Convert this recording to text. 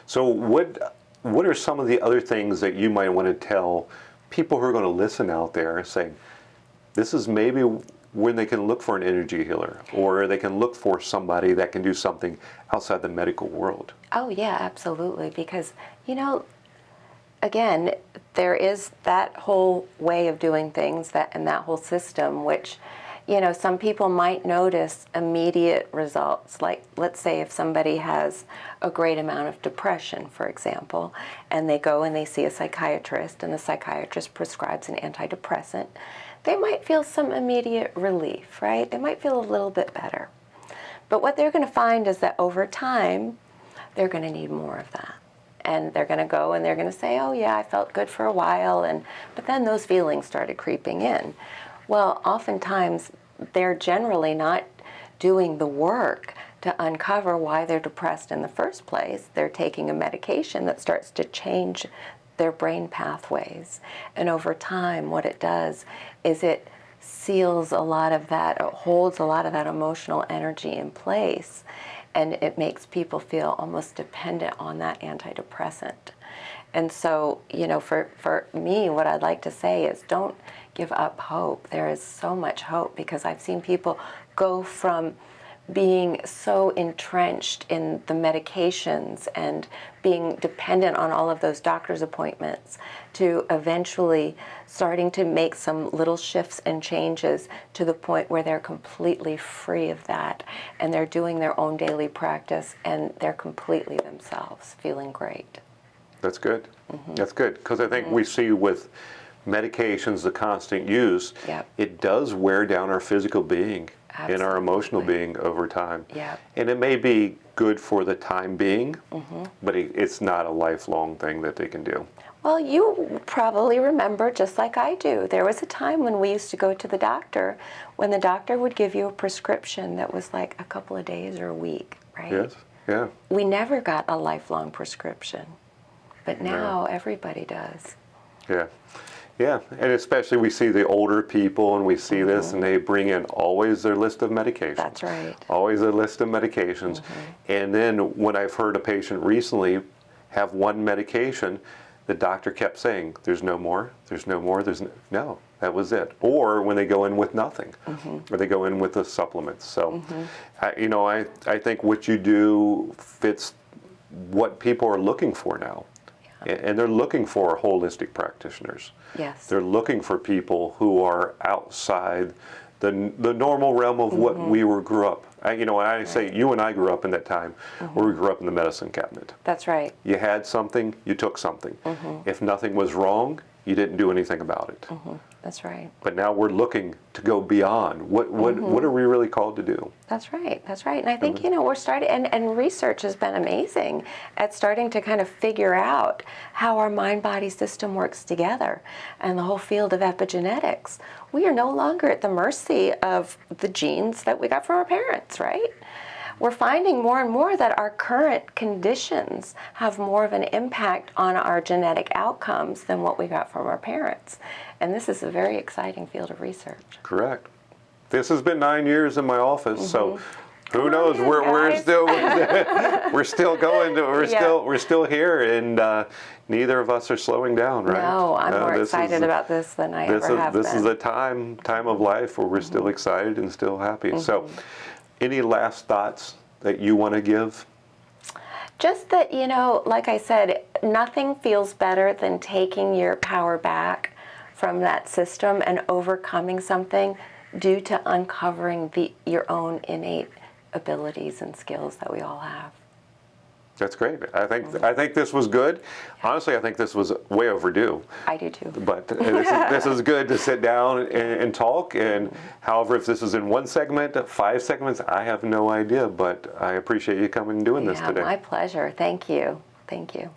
So what are some of the other things that you might want to tell people who are going to listen out there, saying this is maybe when they can look for an energy healer, or they can look for somebody that can do something outside the medical world? Oh yeah, absolutely. Because, again, there is that whole way of doing things, and that whole system, which, some people might notice immediate results. Like, let's say if somebody has a great amount of depression, for example, and they go and they see a psychiatrist, and the psychiatrist prescribes an antidepressant, they might feel some immediate relief, right? They might feel a little bit better. But what they're going to find is that over time, they're going to need more of that. And they're going to go and they're going to say, oh yeah, I felt good for a while, but then those feelings started creeping in. Well, oftentimes, they're generally not doing the work to uncover why they're depressed in the first place. They're taking a medication that starts to change their brain pathways. And over time, what it does is it seals a lot of that, it holds a lot of that emotional energy in place, and it makes people feel almost dependent on that antidepressant. And so, for me, what I'd like to say is don't give up hope. There is so much hope, because I've seen people go from being so entrenched in the medications and being dependent on all of those doctor's appointments to eventually starting to make some little shifts and changes to the point where they're completely free of that, and they're doing their own daily practice, and they're completely themselves, feeling great. That's good. That's good, because I think we see with medications, the constant use, it does wear down our physical being and our emotional being over time. And it may be good for the time being, but it's not a lifelong thing that they can do. Well, you probably remember, just like I do, there was a time when we used to go to the doctor, when the doctor would give you a prescription that was like a couple of days or a week, right? Yes, yeah. We never got a lifelong prescription, but now everybody does. Yeah. Yeah, and especially we see the older people, and we see this, and they bring in always their list of medications. That's right. Always a list of medications. And then when I've heard a patient recently have one medication, the doctor kept saying, there's no more, there's no more, no, that was it. Or when they go in with nothing, or they go in with the supplements. So, I think what you do fits what people are looking for now. And they're looking for holistic practitioners. Yes. They're looking for people who are outside the normal realm of what we grew up. I say you and I grew up in that time where we grew up in the medicine cabinet. That's right. You had something, you took something. If nothing was wrong, you didn't do anything about it. That's right. But now we're looking to go beyond. What are we really called to do? That's right. That's right. And I think, we're starting, and research has been amazing at starting to kind of figure out how our mind-body system works together, and the whole field of epigenetics. We are no longer at the mercy of the genes that we got from our parents, right? We're finding more and more that our current conditions have more of an impact on our genetic outcomes than what we got from our parents. And this is a very exciting field of research. Correct. This has been 9 years in my office, so who knows? We're still going. We're still here, and neither of us are slowing down, right? No, I'm more excited about this than I ever have been. This is a time of life where we're still excited and still happy. So, any last thoughts that you want to give? Just that, like I said, nothing feels better than taking your power back from that system and overcoming something due to uncovering your own innate abilities and skills that we all have. That's great. I think this was good. Honestly, I think this was way overdue. I do too. But this is good to sit down and talk. And however, if this is in one segment, 5 segments, I have no idea. But I appreciate you coming and doing this today. My pleasure. Thank you. Thank you.